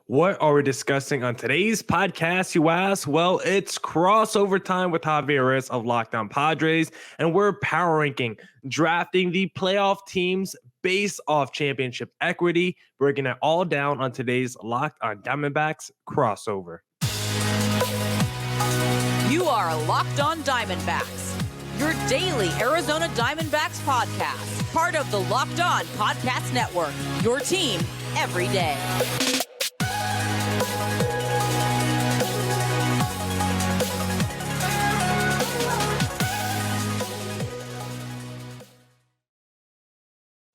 What are we discussing on today's podcast, you ask? Well, it's crossover time with Javier Reyes of Locked On Padres, and we're power ranking, drafting the playoff teams based off championship equity, breaking it all down on today's Locked On Diamondbacks crossover. You are Locked On Diamondbacks, your daily Arizona Diamondbacks podcast, part of the Locked On Podcast Network, your team every day.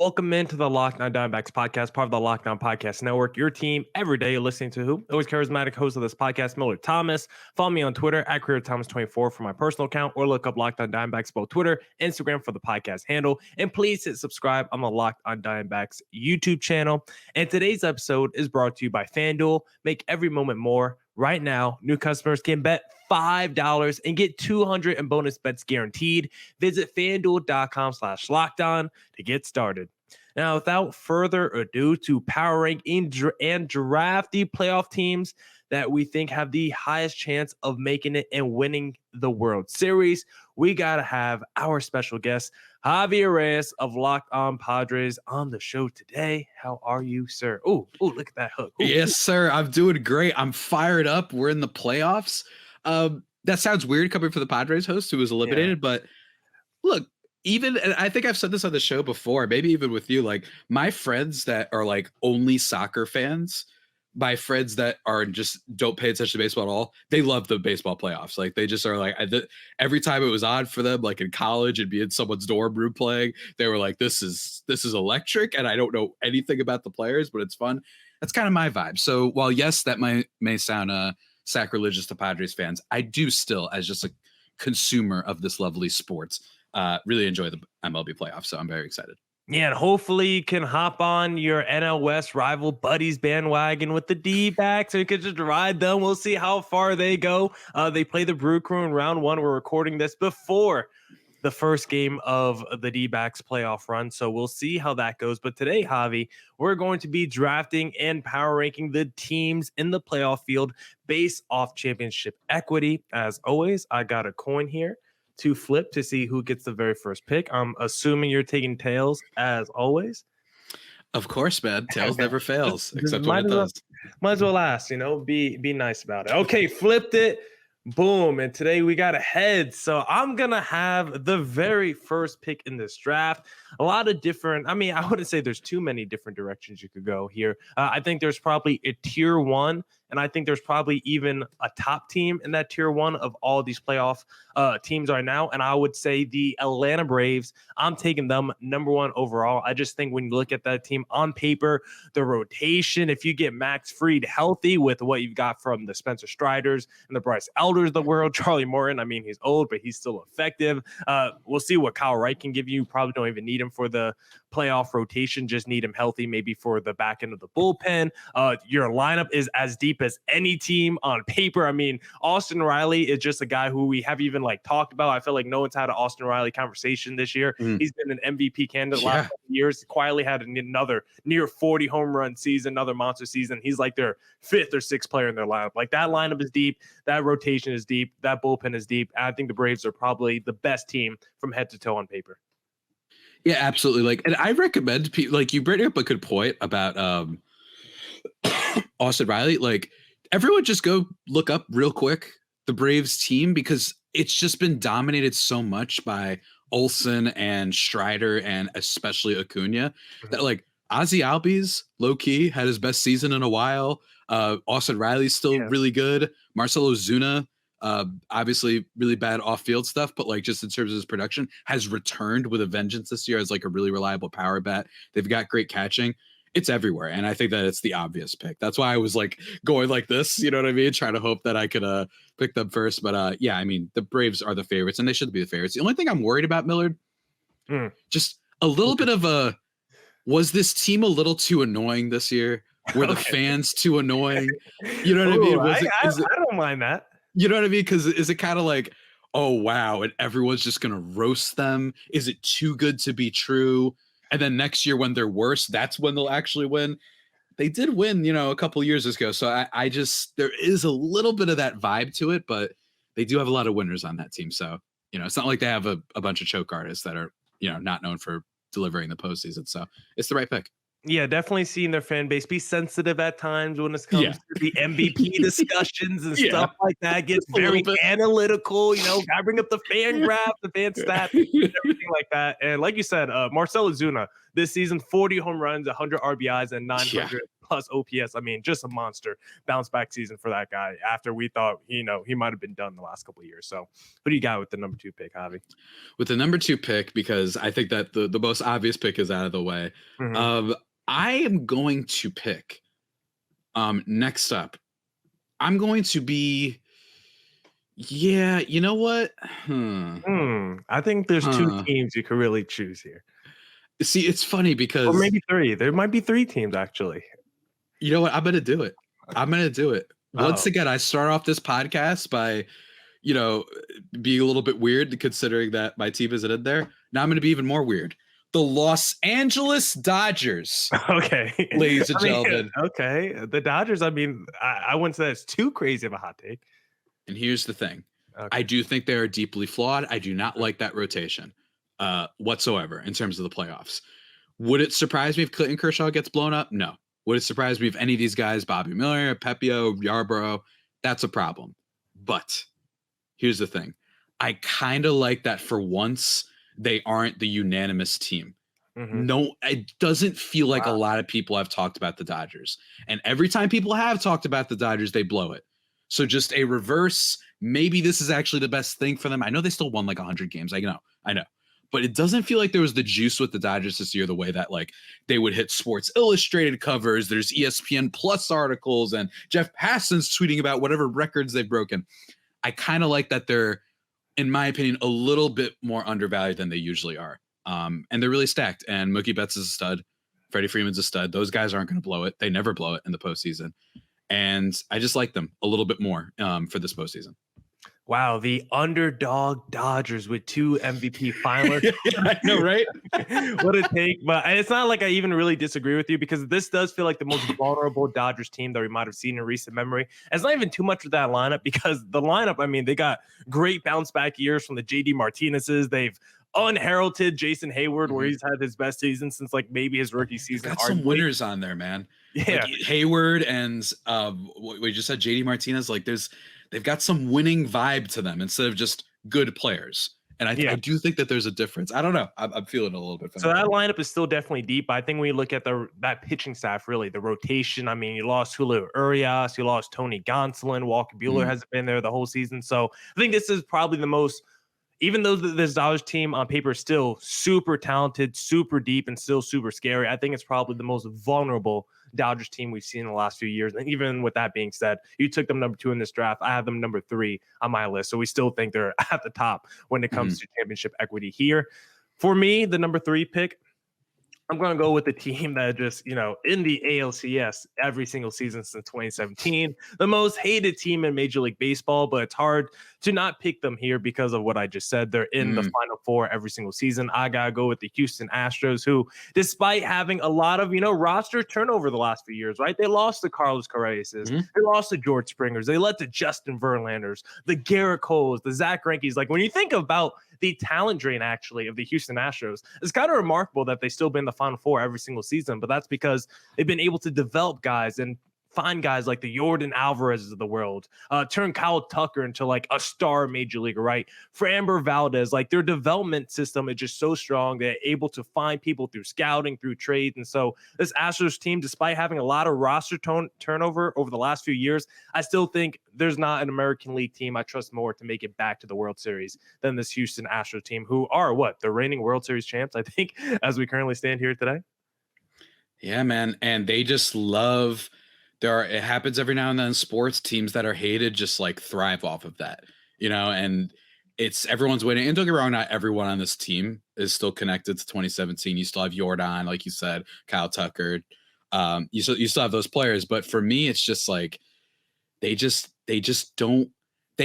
Welcome into the Locked On Diamondbacks podcast, part of the Locked On Podcast Network. Your team every day. You're listening to who? Always charismatic host of this podcast, Miller Thomas. Follow me on Twitter at CareerThomas24 for my personal account, or look up Locked On Diamondbacks, both Twitter, Instagram for the podcast handle. And please hit subscribe on the Locked On Diamondbacks YouTube channel. And today's episode is brought to you by FanDuel. Make every moment more. Right now, new customers can bet $5 and get $200 in bonus bets guaranteed. Visit FanDuel.com/lockedon to get started. Now, without further ado, to power rank and draft the playoff teams that we think have the highest chance of making it and winning the World Series, we got to have our special guest, Javier Reyes of Locked On Padres, on the show today. How are you, sir? Oh, look at that hook. Ooh. Yes, sir. I'm doing great. I'm fired up. We're in the playoffs. That sounds weird coming from the Padres host who was eliminated, but look, even, and I think I've said this on the show before, maybe even with you, like my friends that are like only soccer fans, my friends that are just don't pay attention to baseball at all, they love the baseball playoffs. Like they just are like, every time it was on for them, like in college and be in someone's dorm room playing, they were like, this is electric. And I don't know anything about the players, but it's fun. That's kind of my vibe. So while yes, that may sound sacrilegious to Padres fans, I do still, as just a consumer of this lovely sports, really enjoy the MLB playoffs. So I'm very excited. Yeah, and hopefully you can hop on your NL West rival buddies bandwagon with the D-backs, so you could just ride them. We'll see how far they go. They play the Brew Crew in round one. We're recording this before the first game of the D-backs playoff run, so we'll see how that goes. But today, Javi, we're going to be drafting and power ranking the teams in the playoff field based off championship equity. As always, I got a coin here to flip to see who gets the very first pick. I'm assuming you're taking tails as always. Of course, man. Tails never fails, except when it does. Might as well ask, be nice about it. Okay, flipped it. Boom. And today we got a head. So I'm going to have the very first pick in this draft. A lot of different, I wouldn't say there's too many different directions you could go here. I think there's probably a tier one, and I think there's probably even a top team in that tier one of all these playoff teams right now. And I would say the Atlanta Braves, I'm taking them number one overall. I just think when you look at that team on paper, the rotation, if you get Max Fried healthy with what you've got from the Spencer Striders and the Bryce Elders of the world, Charlie Morton, he's old, but he's still effective. We'll see what Kyle Wright can give you. You probably don't even need him for the playoff rotation, just need him healthy, maybe for the back end of the bullpen. Your lineup is as deep as any team on paper. Austin Riley is just a guy who we have even talked about. I feel like no one's had an Austin Riley conversation this year. He's been an MVP candidate last couple of years. Quietly had another near 40 home run season, another monster season. He's like their fifth or sixth player in their lineup. That lineup is deep. That rotation is deep. That bullpen is deep. And I think the Braves are probably the best team from head to toe on paper. Yeah, absolutely. And I recommend people, you bring up a good point about Austin Riley. Everyone just go look up real quick the Braves team, because it's just been dominated so much by Olsen and Strider and especially Acuna that Ozzy Albies low key had his best season in a while. Austin Riley's still really good. Marcelo Zuna, obviously really bad off-field stuff, but just in terms of his production, has returned with a vengeance this year as a really reliable power bat. They've got great catching. It's everywhere, and I think that it's the obvious pick. That's why I was going like this, you know what I mean? Trying to hope that I could pick them first. But the Braves are the favorites, and they should be the favorites. The only thing I'm worried about, Millard, just a little bit of was this team a little too annoying this year? Were the fans too annoying? You know what I mean? I don't mind that. You know what I mean? Because is it kind of oh, wow, and everyone's just going to roast them? Is it too good to be true? And then next year when they're worse, that's when they'll actually win. they did win, a couple years ago. So I just, there is a little bit of that vibe to it, but they do have a lot of winners on that team. So, it's not like they have a bunch of choke artists that are, not known for delivering the postseason. So it's the right pick. Yeah, definitely seeing their fan base be sensitive at times when it comes to the MVP discussions and stuff like that. Gets very analytical, gotta bring up the fan graph, the fan stats, everything like that. And like you said, Marcell Ozuna this season, 40 home runs, 100 RBIs, and 900 plus OPS. I mean, just a monster bounce back season for that guy after we thought, he might have been done the last couple of years. So who do you got with the number 2 pick, Javi? With the number 2 pick, because I think that the most obvious pick is out of the way. I am going to pick next up. I'm going to be, you know what? I think there's 2 teams you could really choose here. See, it's funny because, or maybe 3. There might be 3 teams actually. You know what? I'm going to do it. Once again, I start off this podcast by, being a little bit weird considering that my team isn't in there. Now I'm going to be even more weird. The Los Angeles Dodgers. Okay. Ladies and gentlemen. Okay. The Dodgers, I wouldn't say that's too crazy of a hot take. And here's the thing. Okay. I do think they are deeply flawed. I do not like that rotation whatsoever in terms of the playoffs. Would it surprise me if Clayton Kershaw gets blown up? No. Would it surprise me if any of these guys, Bobby Miller, Pepio, Yarbrough, that's a problem. But here's the thing. I kind of like that for once they aren't the unanimous team. No, it doesn't feel like a lot of people have talked about the Dodgers. And every time people have talked about the Dodgers, they blow it. So just a reverse, maybe this is actually the best thing for them. I know they still won like 100 games. I know. But it doesn't feel like there was the juice with the Dodgers this year, the way that like they would hit Sports Illustrated covers. There's ESPN Plus articles and Jeff Passan's tweeting about whatever records they've broken. I kind of like that they're, in my opinion, a little bit more undervalued than they usually are. And they're really stacked. And Mookie Betts is a stud. Freddie Freeman's a stud. Those guys aren't going to blow it. They never blow it in the postseason. And I just like them a little bit more for this postseason. Wow, the underdog Dodgers with 2 MVP finalists. I know, right? What a take. But it's not like I even really disagree with you, because this does feel like the most vulnerable Dodgers team that we might have seen in recent memory. It's not even too much with that lineup, because the lineup, they got great bounce back years from the JD Martinez's. They've unheralded Jason Hayward, where he's had his best season since like maybe his rookie season. Got some winners on there, man. Yeah, like Hayward and we just said JD Martinez. Like they've got some winning vibe to them instead of just good players. And I do think that there's a difference. I don't know. I'm feeling a little bit. So that lineup is still definitely deep. I think when you look at that pitching staff, really the rotation. You lost Julio Urias, you lost Tony Gonsolin, Walker Buehler hasn't been there the whole season. So I think this is probably the most. Even though this Dodgers team on paper is still super talented, super deep, and still super scary, I think it's probably the most vulnerable Dodgers team we've seen in the last few years. And even with that being said, you took them number 2 in this draft. I have them number 3 on my list. So we still think they're at the top when it comes to championship equity here. For me, the number 3 pick, I'm going to go with the team that just, in the ALCS every single season since 2017, the most hated team in Major League Baseball, but it's hard to not pick them here because of what I just said. They're in the Final Four every single season. I got to go with the Houston Astros, who, despite having a lot of, roster turnover the last few years, right? They lost to Carlos Correas. They lost to George Springers. They let to Justin Verlanders, the Garrett Coles, the Zach Greinke's. Like, when you think about the talent drain, actually, of the Houston Astros, it's kind of remarkable that they still been in the Final Four every single season, but that's because they've been able to develop guys and find guys like the Jordan Alvarez of the world, turn Kyle Tucker into like a star major leaguer, right? Framber Valdez, like their development system is just so strong. They're able to find people through scouting, through trades. And so this Astros team, despite having a lot of roster turnover over the last few years, I still think there's not an American League team I trust more to make it back to the World Series than this Houston Astros team, who are the reigning World Series champs, I think, as we currently stand here today. Yeah, man. And they just love... it happens every now and then in sports. Teams that are hated just like thrive off of that, and it's everyone's winning. And don't get me wrong, not everyone on this team is still connected to 2017. You still have Jordan, like you said, Kyle Tucker. You still have those players. But for me, it's just like they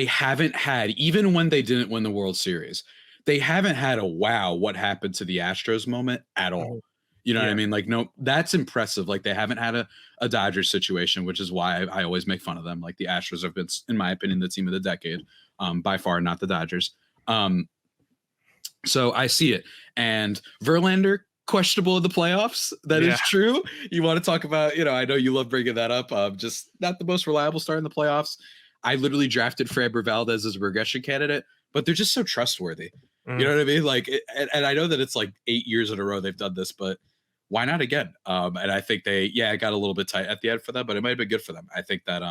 haven't had, even when they didn't win the World Series, they haven't had a wow, what happened to the Astros moment at all. You know what I mean? Like, no, that's impressive. Like, they haven't had a Dodgers situation, which is why I always make fun of them. Like, the Astros have been, in my opinion, the team of the decade, by far, not the Dodgers. So I see it. And Verlander, questionable in the playoffs. That is true. You want to talk about, I know you love bringing that up. Just not the most reliable start in the playoffs. I literally drafted Framber Valdez as a regression candidate, but they're just so trustworthy. You know what I mean? Like, and I know that it's like 8 years in a row they've done this, but why not again? And I think it got a little bit tight at the end for them, but it might have been good for them. I think that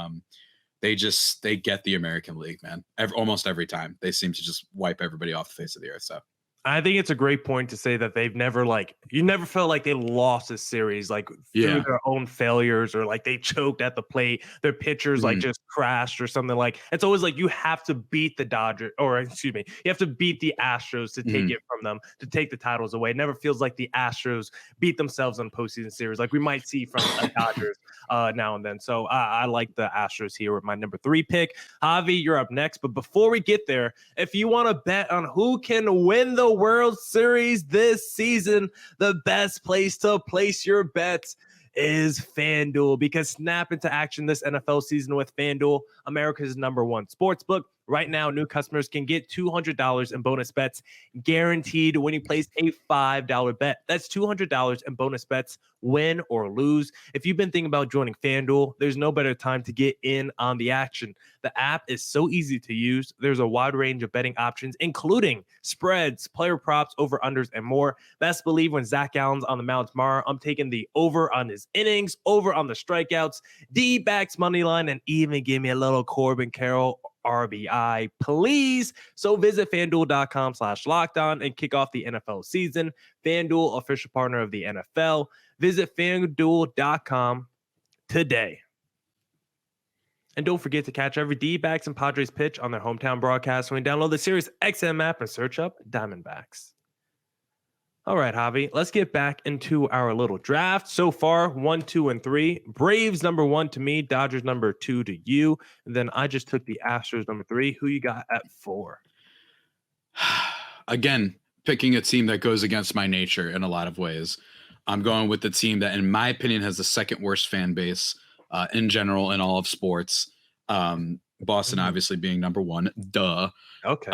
they get the American League, man. Almost every time they seem to just wipe everybody off the face of the earth. So I think it's a great point to say that they've never you never felt like they lost a series through their own failures, or like they choked at the plate. Their pitchers just crashed or something. Like, it's always like you have to beat the Dodgers, or excuse me, you have to beat the Astros to take it from them, to take the titles away. It never feels like the Astros beat themselves in postseason series like we might see from the Dodgers now and then. So I like the Astros here with my number 3 pick. Javi, you're up next. But before we get there, if you want to bet on who can win the World Series this season, the best place to place your bets is FanDuel, because snap into action this NFL season with FanDuel, America's #1 sportsbook. Right now, new customers can get $200 in bonus bets guaranteed when you place a $5 bet. That's $200 in bonus bets, win or lose. If you've been thinking about joining FanDuel, there's no better time to get in on the action. The app is so easy to use. There's a wide range of betting options, including spreads, player props, over-unders, and more. Best believe when Zach Allen's on the mound tomorrow, I'm taking the over on his innings, over on the strikeouts, D-backs money line, and even give me a little Corbin Carroll RBI, please. So visit FanDuel.com/lockedon and kick off the NFL season. FanDuel, official partner of the NFL. Visit FanDuel.com today. And don't forget to catch every D-backs and Padres pitch on their hometown broadcast when you download the Sirius XM app and search up Diamondbacks. All right, Javi, let's get back into our little draft. So far, 1, 2, and 3. Braves #1 to me, Dodgers #2 to you. And then I just took the Astros #3. Who you got at 4? Again, picking a team that goes against my nature in a lot of ways. I'm going with the team that, in my opinion, has the second worst fan base in general in all of sports. Boston, obviously, being #1. Duh. Okay.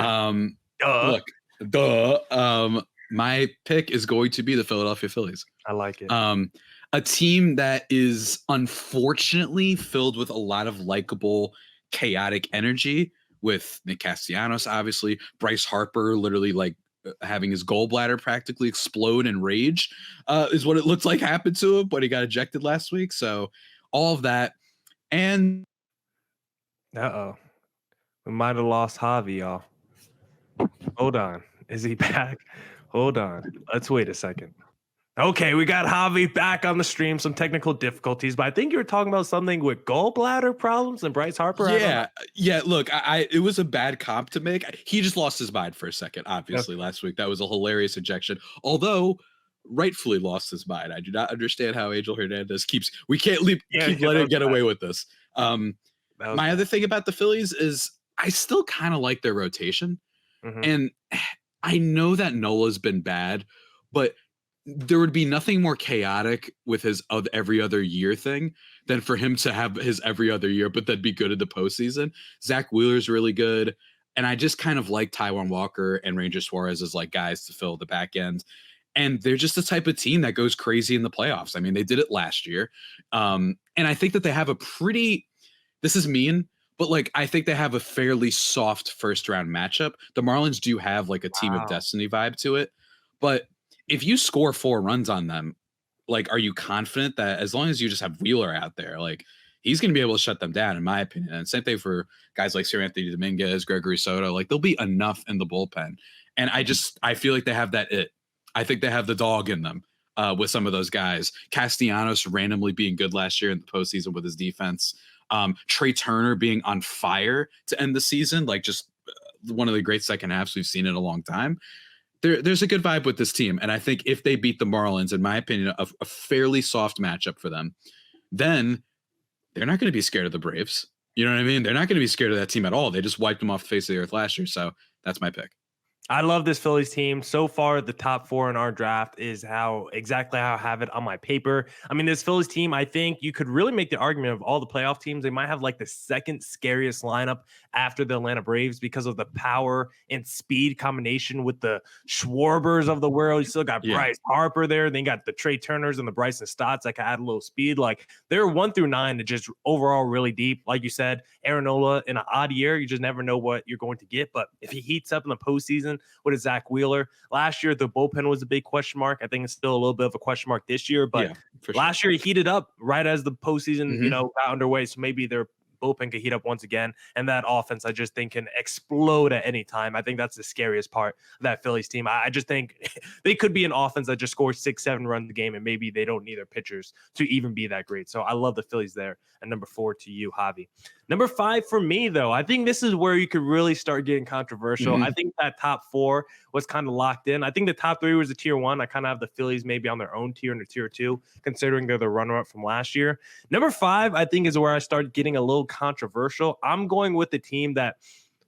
Look, duh. My pick is going to be the Philadelphia Phillies. I like it. A team that is unfortunately filled with a lot of likable, chaotic energy, with Nick Castellanos, obviously, Bryce Harper literally having his gallbladder practically explode in rage is what it looked like happened to him when he got ejected last week. So all of that. And we might have lost Javi, y'all. Hold on. Is he back? Hold on. Let's wait a second. Okay, we got Javi back on the stream. Some technical difficulties, but I think you were talking about something with gallbladder problems and Bryce Harper. Yeah. Look, it was a bad comp to make. He just lost his mind for a second. Obviously, last week that was a hilarious ejection. Although rightfully lost his mind. I do not understand how Angel Hernandez keep letting him get away with this. My other thing about the Phillies is I still kind of like their rotation, and I know that Nola's been bad, but there would be nothing more chaotic with his every other year thing than for him to have his every other year, but then be good in the postseason. Zach Wheeler's really good. And I just kind of like Taijuan Walker and Ranger Suarez as guys to fill the back end. And they're just the type of team that goes crazy in the playoffs. I mean, they did it last year. And I think that they have this is mean, but I think they have a fairly soft first round matchup. The Marlins do have a team of destiny vibe to it, but if you score 4 runs on them, are you confident that as long as you just have Wheeler out there, he's going to be able to shut them down, in my opinion? And same thing for guys like Sir Anthony Dominguez, Gregory Soto. There'll be enough in the bullpen. And I feel like they have that it. I think they have the dog in them with some of those guys. Castellanos randomly being good last year in the postseason with his defense. Trey Turner being on fire to end the season, just one of the great second halves we've seen in a long time. There's a good vibe with this team. And I think if they beat the Marlins, in my opinion, a fairly soft matchup for them, then they're not going to be scared of the Braves. You know what I mean? They're not going to be scared of that team at all. They just wiped them off the face of the earth last year. So that's my pick. I love this Phillies team. So far, the top four in our draft is exactly how I have it on my paper. I mean, this Phillies team, I think you could really make the argument of all the playoff teams. They might have like the second scariest lineup after the Atlanta Braves because of the power and speed combination with the Schwarbers of the world. You still got Bryce Harper there. Then you got the Trey Turners and the Bryson Stotts that can add a little speed. Like they're 1 through 9 to just overall really deep. Like you said, Aaron Nola in an odd year, you just never know what you're going to get. But if he heats up in the postseason, what is Zach Wheeler? Last year, the bullpen was a big question mark. I think it's still a little bit of a question mark this year, but last year he heated up right as the postseason, got underway. So maybe their bullpen could heat up once again. And that offense, I just think, can explode at any time. I think that's the scariest part of that Phillies team. I just think they could be an offense that just scores 6-7 runs a game, and maybe they don't need their pitchers to even be that great. So I love the Phillies there. And number 4 to you, Javi. Number 5 for me, though, I think this is where you could really start getting controversial. I think that top 4 was kind of locked in. I think the top 3 was a tier 1. I kind of have the Phillies maybe on their own tier and a tier 2, considering they're the runner-up from last year. Number 5, I think, is where I start getting a little controversial. I'm going with the team that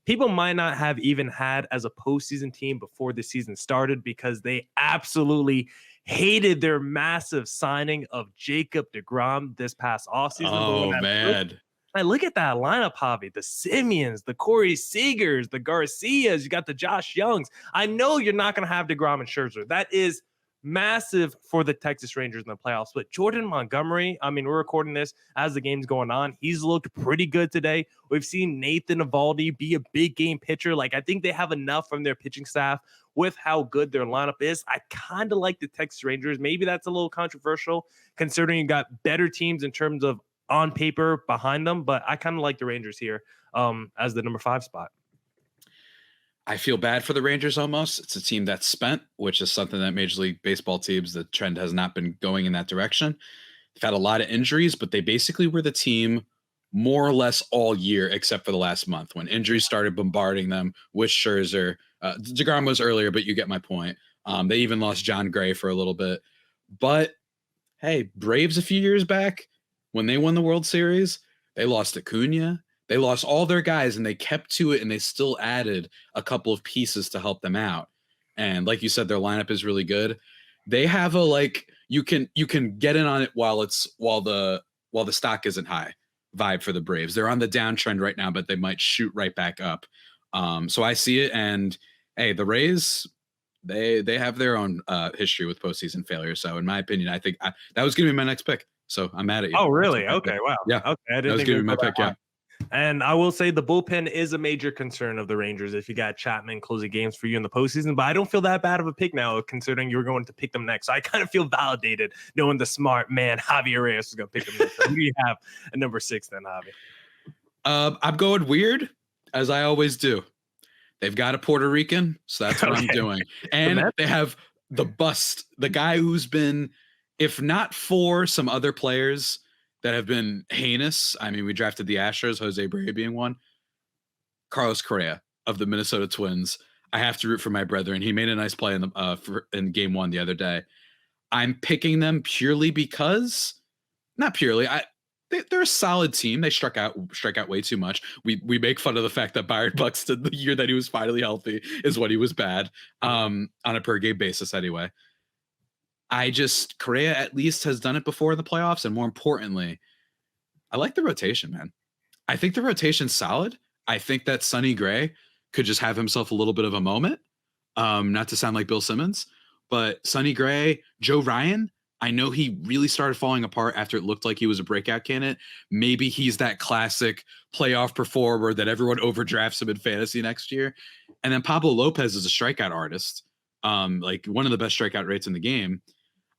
people might not have even had as a postseason team before the season started because they absolutely hated their massive signing of Jacob deGrom this past offseason. Oh, man. I look at that lineup, Javi, the Simeons, the Corey Seagers, the Garcias, you got the Josh Youngs. I know you're not going to have deGrom and Scherzer. That is massive for the Texas Rangers in the playoffs. But Jordan Montgomery, I mean, we're recording this as the game's going on. He's looked pretty good today. We've seen Nathan Eovaldi be a big game pitcher. Like, I think they have enough from their pitching staff with how good their lineup is. I kind of like the Texas Rangers. Maybe that's a little controversial considering you got better teams in terms of on paper behind them, but I kind of like the Rangers here as the number 5 spot. I feel bad for the Rangers almost. It's a team that's spent, which is something that Major League Baseball teams, the trend has not been going in that direction. They've had a lot of injuries, but they basically were the team more or less all year, except for the last month when injuries started bombarding them with Scherzer. deGrom was earlier, but you get my point. They even lost John Gray for a little bit. But hey, Braves a few years back, when they won the World Series, they lost Acuna. They lost all their guys, and they kept to it, and they still added a couple of pieces to help them out. And like you said, their lineup is really good. They have a you can get in on it while the stock isn't high vibe for the Braves. They're on the downtrend right now, but they might shoot right back up. So I see it, and hey, the Rays, they have their own history with postseason failure. So in my opinion, I think that was going to be my next pick. So I'm mad at you. Oh, really? Okay. Wow. Yeah. Okay. I didn't that was think going to be my pick. Yeah. And I will say the bullpen is a major concern of the Rangers if you got Chapman closing games for you in the postseason. But I don't feel that bad of a pick now, considering you're going to pick them next. So I kind of feel validated knowing the smart man Javier Reyes is going to pick them next. So who do you have at number 6 then, Javi? I'm going weird, as I always do. They've got a Puerto Rican, so that's what I'm doing. And they have the bust, the guy who's been, if not for some other players that have been heinous. I mean, we drafted the Astros, Jose Brea being one. Carlos Correa of the Minnesota Twins. I have to root for my brethren. He made a nice play in game 1 the other day. I'm picking them purely because, not purely, they're a solid team. They strike out way too much. We make fun of the fact that Byron Buxton, the year that he was finally healthy, is when he was bad, on a per game basis anyway. Correa at least has done it before in the playoffs. And more importantly, I like the rotation, man. I think the rotation's solid. I think that Sonny Gray could just have himself a little bit of a moment. Not to sound like Bill Simmons, but Sonny Gray, Joe Ryan, I know he really started falling apart after it looked like he was a breakout candidate. Maybe he's that classic playoff performer that everyone overdrafts him in fantasy next year. And then Pablo Lopez is a strikeout artist, like one of the best strikeout rates in the game.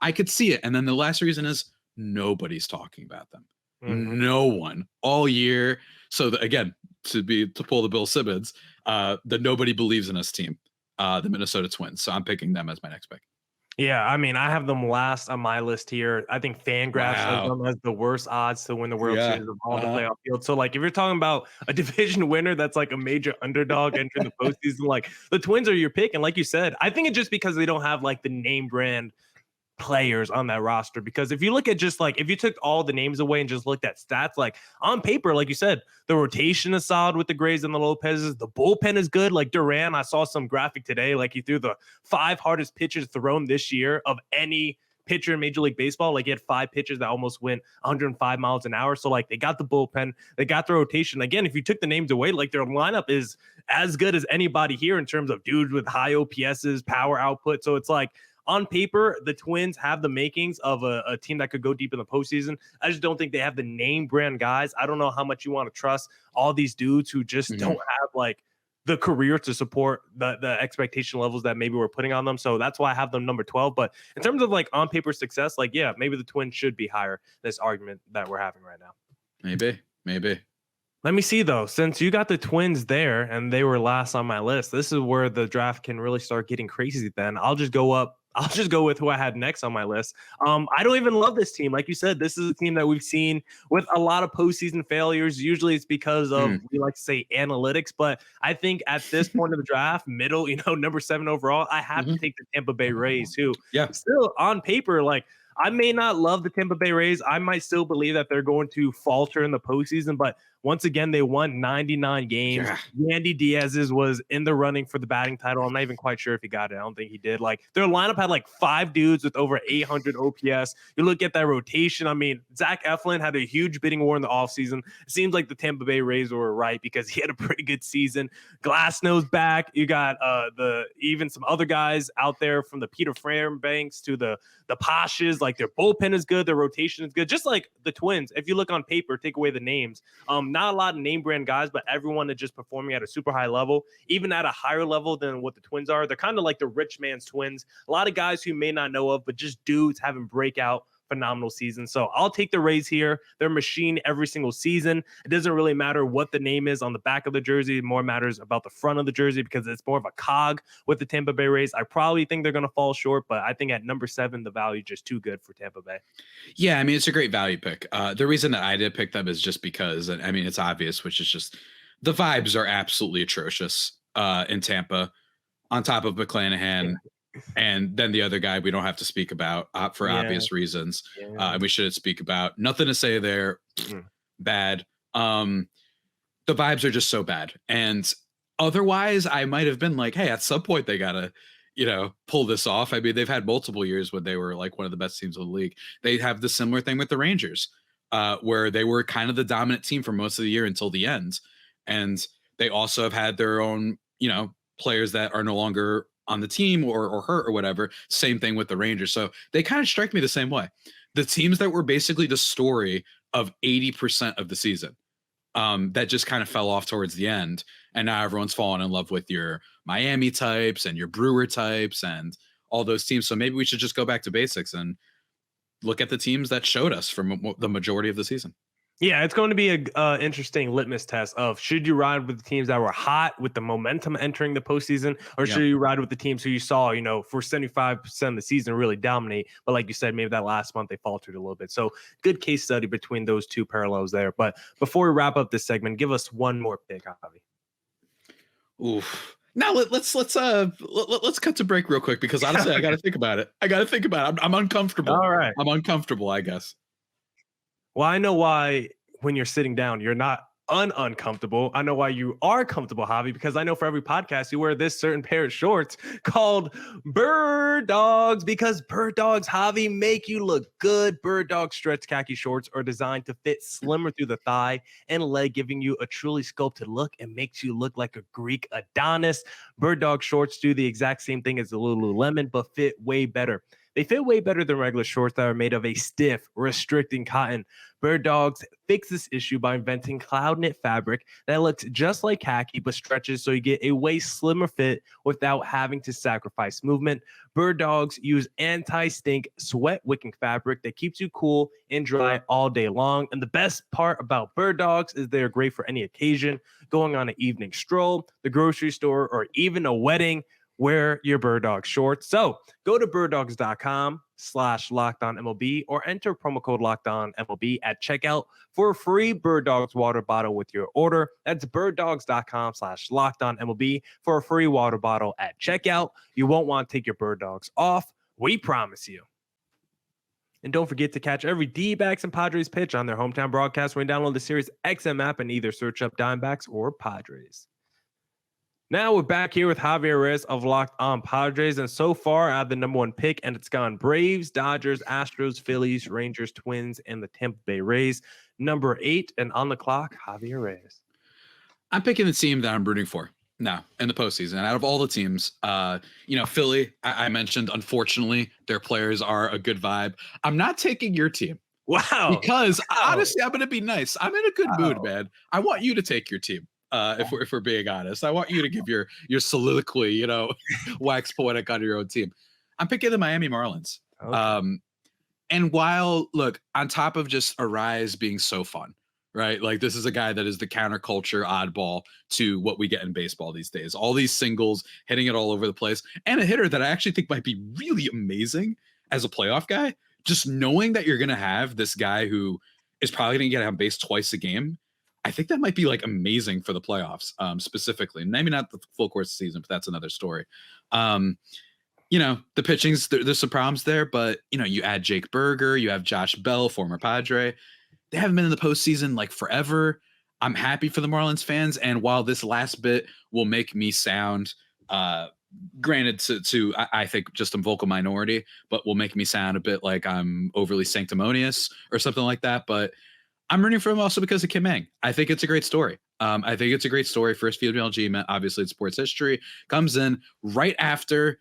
I could see it. And then the last reason is nobody's talking about them. Mm-hmm. No one all year. So again, to pull the Bill Simmons, the nobody believes in us team, the Minnesota Twins. So I'm picking them as my next pick. Yeah, I mean, I have them last on my list here. I think Fangraphs has them as the worst odds to win the World Series of all the playoff field. So, like, if you're talking about a division winner that's like a major underdog entering the postseason, like the Twins are your pick. And like you said, I think it's just because they don't have like the name brand players on that roster. Because if you look at just like, if you took all the names away and just looked at stats, like on paper, like you said, the rotation is solid with the Grays and the Lopez's. The bullpen is good. Like Duran, I saw some graphic today, like he threw the 5 hardest pitches thrown this year of any pitcher in Major League Baseball. Like he had 5 pitches that almost went 105 miles an hour. So like they got the bullpen, they got the rotation. Again, if you took the names away, like their lineup is as good as anybody here in terms of dudes with high OPSs, power output. So it's like, on paper, the Twins have the makings of a team that could go deep in the postseason. I just don't think they have the name brand guys. I don't know how much you want to trust all these dudes who just don't have like the career to support the expectation levels that maybe we're putting on them. So that's why I have them number 12. But in terms of like on paper success, like, yeah, maybe the Twins should be higher, this argument that we're having right now. Maybe. Let me see, though, since you got the Twins there and they were last on my list, this is where the draft can really start getting crazy. Then I'll just go with who I had next on my list. I don't even love this team. Like you said, this is a team that we've seen with a lot of postseason failures. Usually it's because of, we like to say, analytics. But I think at this point of the draft, middle, number 7 overall, I have to take the Tampa Bay Rays, who still on paper, like, I may not love the Tampa Bay Rays. I might still believe that they're going to falter in the postseason, but once again, they won 99 games. Yandy Diaz's was in the running for the batting title. I'm not even quite sure if he got it. I don't think he did. Like their lineup had like 5 dudes with over 800 OPS. You look at that rotation. I mean, Zach Eflin had a huge bidding war in the offseason. It seems like the Tampa Bay Rays were right because he had a pretty good season. Glasnow's back. You got even some other guys out there from the Peter Fairbanks to the Pashes. Like their bullpen is good. Their rotation is good. Just like the Twins. If you look on paper, take away the names. Not a lot of name brand guys, but everyone is just performing at a super high level, even at a higher level than what the Twins are. They're kind of like the rich man's Twins. A lot of guys who you may not know of, but just dudes having breakout phenomenal season. So I'll take the Rays here. They're a machine every single season. It doesn't really matter what the name is on the back of the jersey. It more matters about the front of the jersey because it's more of a cog with the Tampa Bay Rays. I probably think they're going to fall short, but I think at number 7, the value is just too good for Tampa Bay. Yeah, I mean, it's a great value pick. The reason that I did pick them is just because, I mean, it's obvious, which is just the vibes are absolutely atrocious in Tampa on top of McClanahan. And then the other guy we don't have to speak about for obvious reasons. We shouldn't speak about. Nothing to say there. Bad. The vibes are just so bad. And otherwise, I might have been like, hey, at some point they gotta, pull this off. I mean, they've had multiple years when they were like one of the best teams in the league. They have the similar thing with the Rangers, where they were kind of the dominant team for most of the year until the end. And they also have had their own, players that are no longer on the team or hurt or whatever. Same thing with the Rangers. So they kind of strike me the same way. The teams that were basically the story of 80% of the season, that just kind of fell off towards the end. And now everyone's fallen in love with your Miami types and your Brewer types and all those teams. So maybe we should just go back to basics and look at the teams that showed us for the majority of the season. Yeah, it's going to be a interesting litmus test of should you ride with the teams that were hot with the momentum entering the postseason, or should you ride with the teams who you saw, for 75% of the season really dominate. But like you said, maybe that last month they faltered a little bit. So good case study between those two parallels there. But before we wrap up this segment, give us one more pick, Javi. Oof. Now let's cut to break real quick because honestly, I got to think about it. I'm uncomfortable. All right. I'm uncomfortable, I guess. Well, I know why when you're sitting down, you're not uncomfortable. I know why you are comfortable, Javi, because I know for every podcast you wear this certain pair of shorts called Bird Dogs, because Bird Dogs, Javi, make you look good. Bird Dogs stretch khaki shorts are designed to fit slimmer through the thigh and leg, giving you a truly sculpted look and makes you look like a Greek Adonis. Bird Dog shorts do the exact same thing as the Lululemon, but fit way better. They fit way better than regular shorts that are made of a stiff, restricting cotton. Bird Dogs fix this issue by inventing cloud knit fabric that looks just like khaki but stretches so you get a way slimmer fit without having to sacrifice movement. Bird Dogs use anti-stink, sweat-wicking fabric that keeps you cool and dry all day long. And the best part about Bird Dogs is they're great for any occasion, going on an evening stroll, the grocery store, or even a wedding. Wear your Bird Dog shorts. So go to birddogs.com/LockedOnMLB or enter promo code LockedOnMLB at checkout for a free Bird Dogs water bottle with your order. That's birddogs.com/LockedOnMLB for a free water bottle at checkout. You won't want to take your Bird Dogs off. We promise you. And don't forget to catch every D-backs and Padres pitch on their hometown broadcast when you download the Sirius XM app and either search up Diamondbacks or Padres. Now we're back here with Javier Reyes of Locked On Padres, and so far I have the number one pick, and it's gone Braves, Dodgers, Astros, Phillies, Rangers, Twins, and the Tampa Bay Rays. Number 8, and on the clock, Javier Reyes. I'm picking the team that I'm rooting for now in the postseason. Out of all the teams, Philly, I mentioned, unfortunately, their players are a good vibe. I'm not taking your team. Wow. Because honestly, I'm going to be nice. I'm in a good mood, man. I want you to take your team. If we're being honest, I want you to give your soliloquy, wax poetic on your own team. I'm picking the Miami Marlins. Okay. And while, look, on top of just Reyes being so fun, right? Like, this is a guy that is the counterculture oddball to what we get in baseball these days. All these singles, hitting it all over the place, and a hitter that I actually think might be really amazing as a playoff guy. Just knowing that you're going to have this guy who is probably going to get on base twice a game, I think that might be like amazing for the playoffs, specifically. Maybe not the full course of the season, but that's another story. The pitching's there's some problems there, but you add Jake Berger, you have Josh Bell, former Padre. They haven't been in the postseason like forever. I'm happy for the Marlins fans, and while this last bit will make me sound, granted to I think just a vocal minority, but will make me sound a bit like I'm overly sanctimonious or something like that, but I'm rooting for him also because of Kim Ng. I think it's a great story. I think it's a great story. First female G-Man, obviously it's sports history, comes in right after,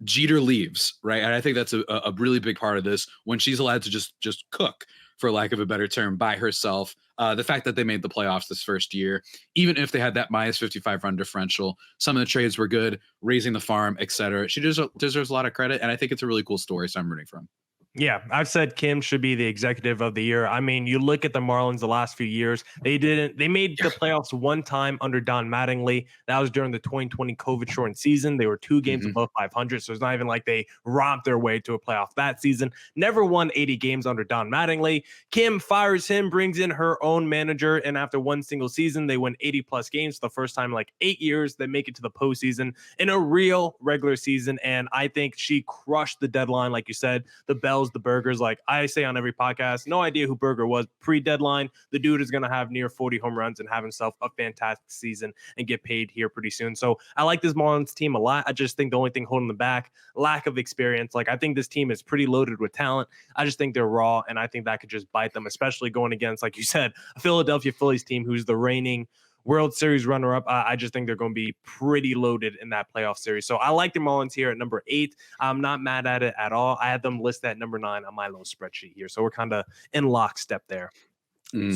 Jeter leaves, right? And I think that's a really big part of this, when she's allowed to just cook, for lack of a better term, by herself. The fact that they made the playoffs this first year, even if they had that minus 55 run differential, some of the trades were good, raising the farm, etc. She deserves a lot of credit, and I think it's a really cool story, so I'm rooting for him. Yeah, I've said Kim should be the executive of the year. I mean, you look at the Marlins the last few years, they made the playoffs one time under Don Mattingly. That was during the 2020 COVID shortened season. They were 2 games above 500. So it's not even like they romped their way to a playoff that season. Never won 80 games under Don Mattingly. Kim fires him, brings in her own manager. And after one single season, they win 80 plus games for the first time in like 8 years. They make it to the postseason in a real regular season. And I think she crushed the deadline. Like you said, the Bells, the Burgers, like I say on every podcast, no idea who Burger was pre-deadline. The dude is going to have near 40 home runs and have himself a fantastic season and get paid here pretty soon. So I like this Marlins team a lot. I just think the only thing holding them back, lack of experience. Like I think this team is pretty loaded with talent. I just think they're raw, and I think that could just bite them, especially going against, like you said, a Philadelphia Phillies team who's the reigning World Series runner-up. I just think they're going to be pretty loaded in that playoff series. So I like the Marlins here at number 8. I'm not mad at it at all. I had them listed at number 9 on my little spreadsheet here. So we're kind of in lockstep there.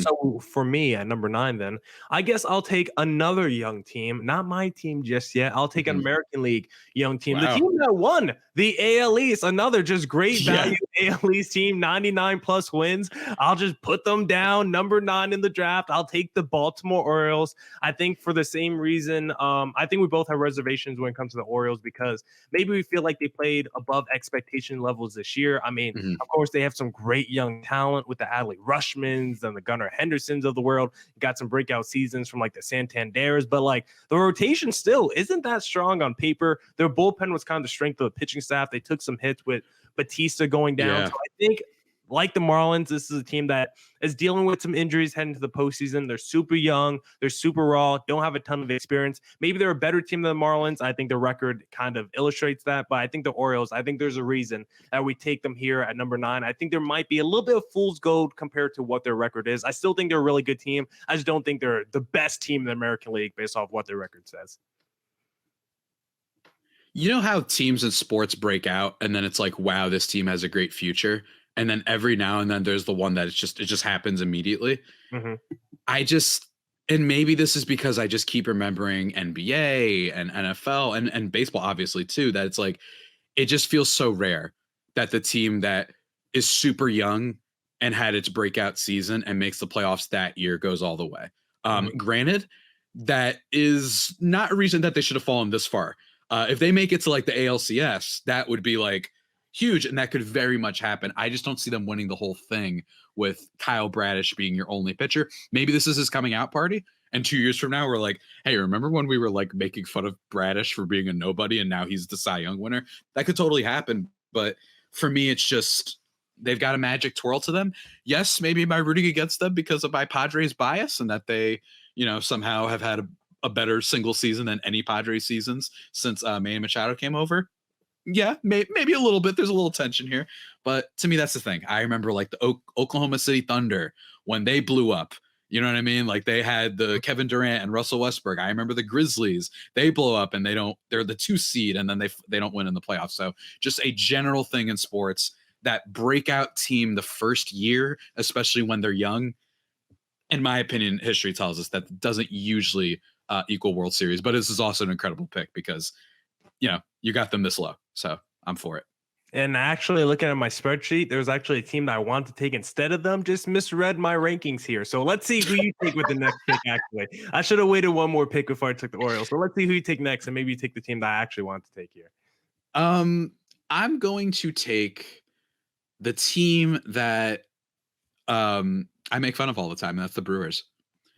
So for me at number 9, then I guess I'll take another young team, not my team just yet. I'll take an American League young team, the team that won the AL East, another just great value AL East team, 99 plus wins. I'll just put them down, number 9 in the draft. I'll take the Baltimore Orioles. I think for the same reason, I think we both have reservations when it comes to the Orioles, because maybe we feel like they played above expectation levels this year. I mean, of course, they have some great young talent with the Adley Rushmans and the Gunnar Hendersons of the world. You got some breakout seasons from like the Santanderas, but like the rotation still isn't that strong on paper. Their bullpen was kind of the strength of the pitching staff. They took some hits with Batista going down. So I think, like the Marlins, this is a team that is dealing with some injuries heading to the postseason. They're super young. They're super raw. Don't have a ton of experience. Maybe they're a better team than the Marlins. I think the record kind of illustrates that. But I think the Orioles, I think there's a reason that we take them here at number 9. I think there might be a little bit of fool's gold compared to what their record is. I still think they're a really good team. I just don't think they're the best team in the American League based off what their record says. You know how teams in sports break out and then it's like, wow, this team has a great future. And then every now and then there's the one that it just happens immediately. And maybe this is because I just keep remembering NBA and NFL and baseball, obviously too, that it's like, it just feels so rare that the team that is super young and had its breakout season and makes the playoffs that year goes all the way. Granted, that is not a reason that they should have fallen this far. If they make it to like the ALCS, that would be like huge, and that could very much happen. I just don't see them winning the whole thing with Kyle Bradish being your only pitcher. Maybe this is his coming out party, and 2 years from now, we're like, hey, remember when we were like making fun of Bradish for being a nobody, and now he's the Cy Young winner? That could totally happen. But for me, it's just they've got a magic twirl to them. Yes, maybe am I rooting against them because of my Padres bias and that they, somehow have had a better single season than any Padres seasons since Manny Machado came over. Yeah, maybe a little bit. There's a little tension here, but to me, that's the thing. I remember like the Oklahoma City Thunder when they blew up. You know what I mean? Like they had the Kevin Durant and Russell Westbrook. I remember the Grizzlies. They blow up and they're the 2 seed and then they don't win in the playoffs. So just a general thing in sports, that breakout team the first year, especially when they're young. In my opinion, history tells us that doesn't usually equal World Series, but this is also an incredible pick because you got them this low. So I'm for it. And actually looking at my spreadsheet, there's actually a team that I want to take instead of them. Just misread my rankings here. So let's see who you take with the next pick, actually. I should have waited one more pick before I took the Orioles. So let's see who you take next, and maybe you take the team that I actually want to take here. I'm going to take the team that I make fun of all the time, and that's the Brewers.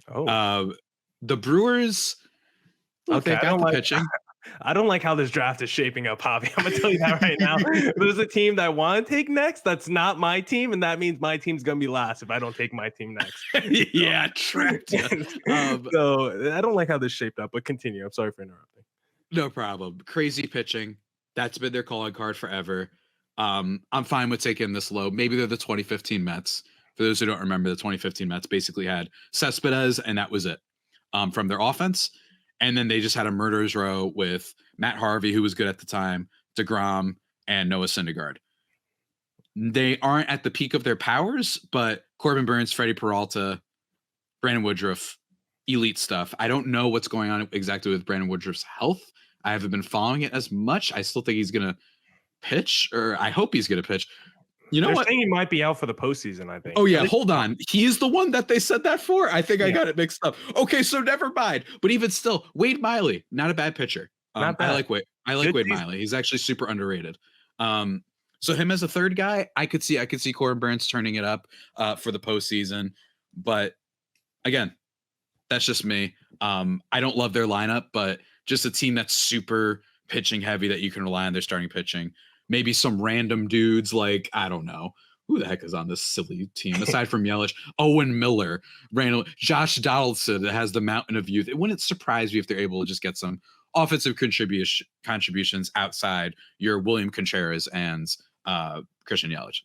The Brewers, look, okay, they've got the pitching. I don't like how this draft is shaping up, Javi. I'm going to tell you that right now. There's a team that I want to take next. That's not my team, and that means my team's going to be last if I don't take my team next. Yeah, trapped. So I don't like how this shaped up, but continue. I'm sorry for interrupting. No problem. Crazy pitching. That's been their calling card forever. I'm fine with taking this low. Maybe they're the 2015 Mets. For those who don't remember, the 2015 Mets basically had Cespedes, and that was it from their offense. And then they just had a murderer's row with Matt Harvey, who was good at the time, DeGrom, and Noah Syndergaard. They aren't at the peak of their powers, but Corbin Burns, Freddie Peralta, Brandon Woodruff, elite stuff. I don't know what's going on exactly with Brandon Woodruff's health. I haven't been following it as much. I still think he's going to pitch, or I hope he's going to pitch. You know what? Saying he might be out for the postseason, I think. Oh, yeah. Hold on. He's the one that they said that for? I think I got it mixed up. Okay, so never mind. But even still, Wade Miley, not a bad pitcher. Not bad. I like Wade Miley. He's actually super underrated. So him as a third guy, I could see Corbin Burns turning it up for the postseason. But again, that's just me. I don't love their lineup, but just a team that's super pitching heavy that you can rely on their starting pitching. Maybe some random dudes like, I don't know, who the heck is on this silly team aside from Yelich? Owen Miller, Randall, Josh Donaldson that has the mountain of youth. It wouldn't surprise me if they're able to just get some offensive contributions outside your William Contreras and Christian Yelich.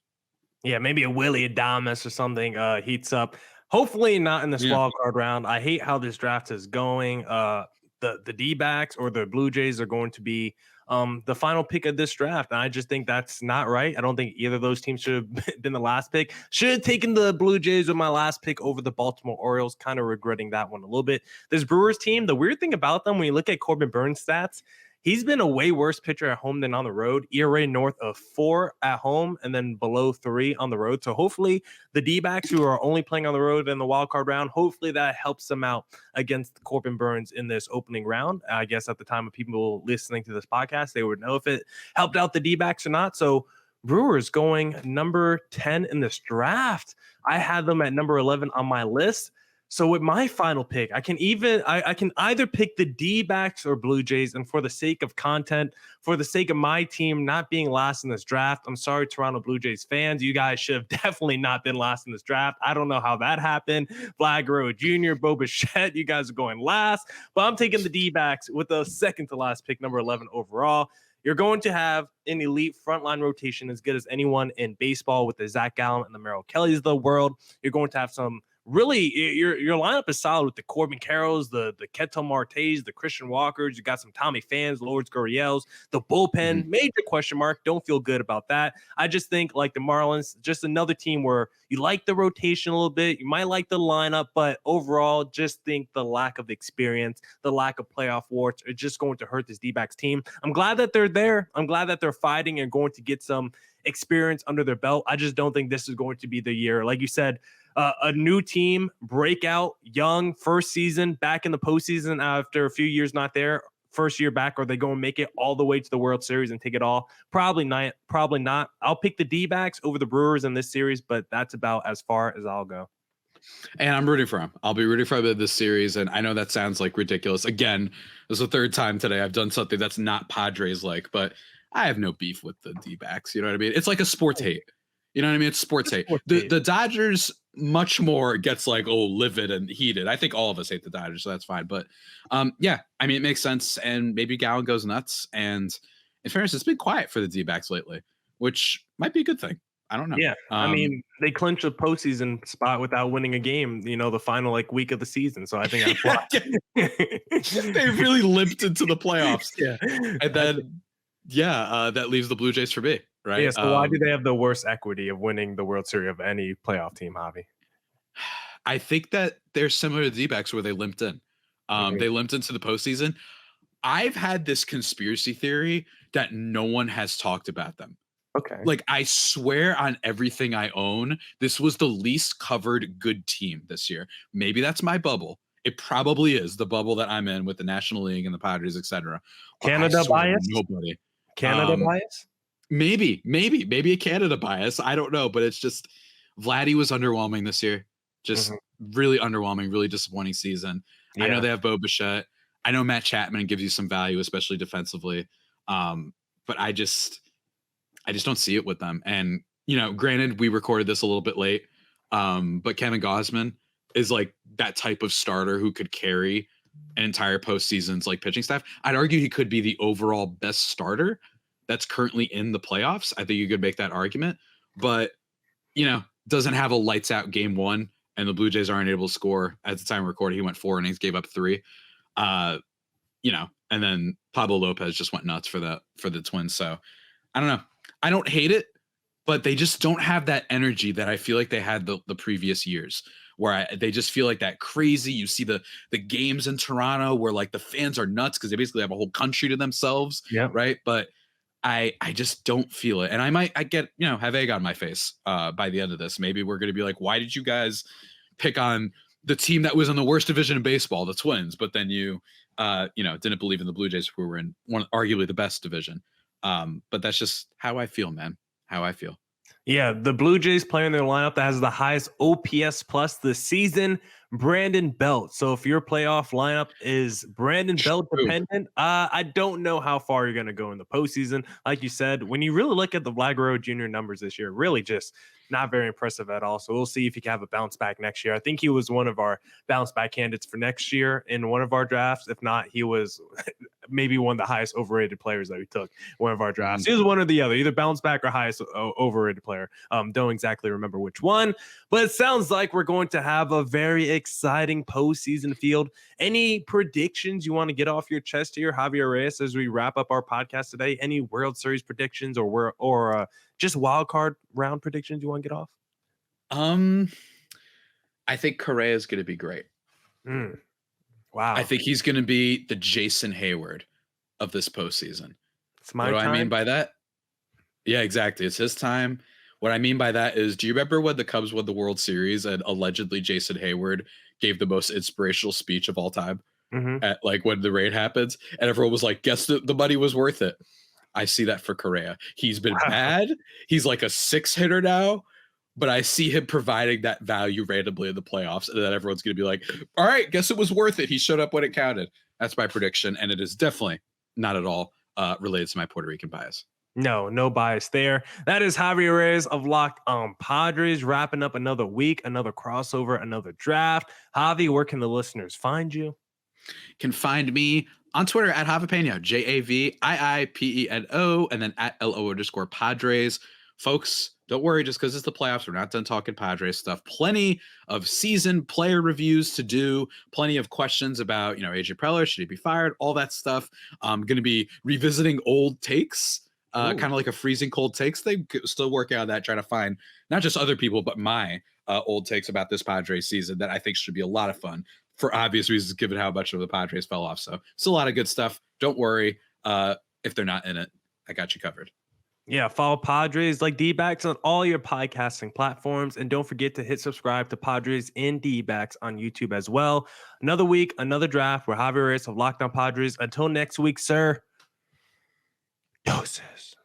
Yeah, maybe a Willie Adames or something heats up. Hopefully not in this wild card round. I hate how this draft is going. The D-backs or the Blue Jays are going to be the final pick of this draft. And I just think that's not right. I don't think either of those teams should have been the last pick. Should have taken the Blue Jays with my last pick over the Baltimore Orioles. Kind of regretting that one a little bit. This Brewers team, the weird thing about them, when you look at Corbin Burns' stats, he's been a way worse pitcher at home than on the road. ERA north of 4 at home and then below 3 on the road. So hopefully the D-backs who are only playing on the road in the wild card round, hopefully that helps them out against Corbin Burns in this opening round. I guess at the time of people listening to this podcast, they would know if it helped out the D-backs or not. So Brewers going number 10 in this draft. I had them at number 11 on my list. So with my final pick, I can either pick the D-backs or Blue Jays. And for the sake of content, for the sake of my team not being last in this draft, I'm sorry, Toronto Blue Jays fans. You guys should have definitely not been last in this draft. I don't know how that happened. Vlad Guerrero Jr., Bo Bichette, you guys are going last. But I'm taking the D-backs with the second to last pick, number 11 overall. You're going to have an elite frontline rotation as good as anyone in baseball with the Zach Gallen and the Merrill Kellys of the world. You're going to have some really, your lineup is solid with the Corbin Carrolls, the Ketel Martes, the Christian Walkers. You got some Tommy Phams, Lourdes Gurriels, the bullpen. Major question mark. Don't feel good about that. I just think like the Marlins, just another team where you like the rotation a little bit. You might like the lineup, but overall, just think the lack of experience, the lack of playoff warts are just going to hurt this D-backs team. I'm glad that they're there. I'm glad that they're fighting and going to get some experience under their belt. I just don't think this is going to be the year. Like you said, a new team, breakout, young, first season, back in the postseason after a few years not there. First year back, are they going to make it all the way to the World Series and take it all? Probably not. Probably not. I'll pick the D-backs over the Brewers in this series, but that's about as far as I'll go. And I'm rooting for him. I'll be rooting for him in this series. And I know that sounds like ridiculous. Again, this is the third time today I've done something that's not Padres-like, but I have no beef with the D-backs. You know what I mean? It's like a sports hate. You know what I mean? It's sports hate. The Dodgers much more gets like, oh, livid and heated. I think all of us hate the Dodgers, so that's fine. But yeah, I mean, it makes sense. And maybe Gallen goes nuts. And in fairness, it's been quiet for the D-backs lately, which might be a good thing. I don't know. Yeah, I mean, they clinched a postseason spot without winning a game, the final like week of the season. So I think that's why. They really limped into the playoffs. Yeah. And then, that leaves the Blue Jays for me, right? Yeah, so why do they have the worst equity of winning the World Series of any playoff team, Javi? I think that they're similar to the D-backs where they limped in. They limped into the postseason. I've had this conspiracy theory that no one has talked about them. Okay. Like, I swear on everything I own, this was the least covered good team this year. Maybe that's my bubble. It probably is the bubble that I'm in with the National League and the Padres, etc. Canada bias? Nobody. Canada bias? Maybe a Canada bias. I don't know, but it's just Vladdy was underwhelming this year. Just really underwhelming, really disappointing season. Yeah. I know they have Bo Bichette. I know Matt Chapman gives you some value, especially defensively. But I just don't see it with them. And, granted, we recorded this a little bit late, but Kevin Gausman is like that type of starter who could carry an entire postseason's like pitching staff. I'd argue he could be the overall best starter that's currently in the playoffs. I think you could make that argument, but, doesn't have a lights out game one, and the Blue Jays aren't able to score. At the time of recording, he went 4 innings, gave up 3. And then Pablo Lopez just went nuts for the Twins. So I don't know. I don't hate it, but they just don't have that energy that I feel like they had the previous years, where they just feel like that crazy. You see the games in Toronto where like the fans are nuts because they basically have a whole country to themselves. Yeah. Right. But I just don't feel it. And I get, have egg on my face by the end of this. Maybe we're going to be like, why did you guys pick on the team that was in the worst division in baseball, the Twins? But then you didn't believe in the Blue Jays, who were in arguably the best division. But that's just how I feel, man. How I feel. Yeah, the Blue Jays player in their lineup that has the highest OPS plus this season, Brandon Belt. So if your playoff lineup is Brandon Belt dependent, I don't know how far you're going to go in the postseason. Like you said, when you really look at the Vlad Guerrero Jr. numbers this year, really just not very impressive at all. So we'll see if he can have a bounce back next year. I think he was one of our bounce back candidates for next year in one of our drafts. If not, he was maybe one of the highest overrated players that we took one of our drafts. He was one or the other, either bounce back or highest overrated player. Don't exactly remember which one, but it sounds like we're going to have a very exciting postseason field. Any predictions you want to get off your chest here, Javier Reyes, as we wrap up our podcast today? Any World Series predictions or just wild card round predictions you want to get off? I think Correa is going to be great. Wow. I think he's going to be the Jason Hayward of this postseason. It's my what time. do I mean by that? Yeah, exactly. It's his time. What I mean by that is, do you remember when the Cubs won the World Series and allegedly Jason Hayward gave the most inspirational speech of all time at like when the raid happens, and everyone was like, guess the money was worth it. I see that for Correa. He's been bad. He's like a 6 hitter now, but I see him providing that value randomly in the playoffs, and then everyone's going to be like, all right, guess it was worth it. He showed up when it counted. That's my prediction, and it is definitely not at all related to my Puerto Rican bias. No bias there. That is Javier Reyes of Locked On Padres, wrapping up another week, another crossover, another draft. Javi, where can the listeners find you? Can find me on Twitter at Javipeno, JAVIIPENO, and then at LO_Padres. Folks, don't worry, just because it's the playoffs, we're not done talking Padres stuff. Plenty of season player reviews to do, plenty of questions about, AJ Preller, should he be fired, all that stuff. I'm going to be revisiting old takes, kind of like a freezing cold takes thing. Still working on that, trying to find not just other people, but my old takes about this Padres season that I think should be a lot of fun for obvious reasons, given how much of the Padres fell off. So still a lot of good stuff. Don't worry if they're not in it. I got you covered. Yeah, follow Padres like D-backs on all your podcasting platforms. And don't forget to hit subscribe to Padres and D-backs on YouTube as well. Another week, another draft. We're Javier Reyes of Locked On Padres. Until next week, sir. Doses.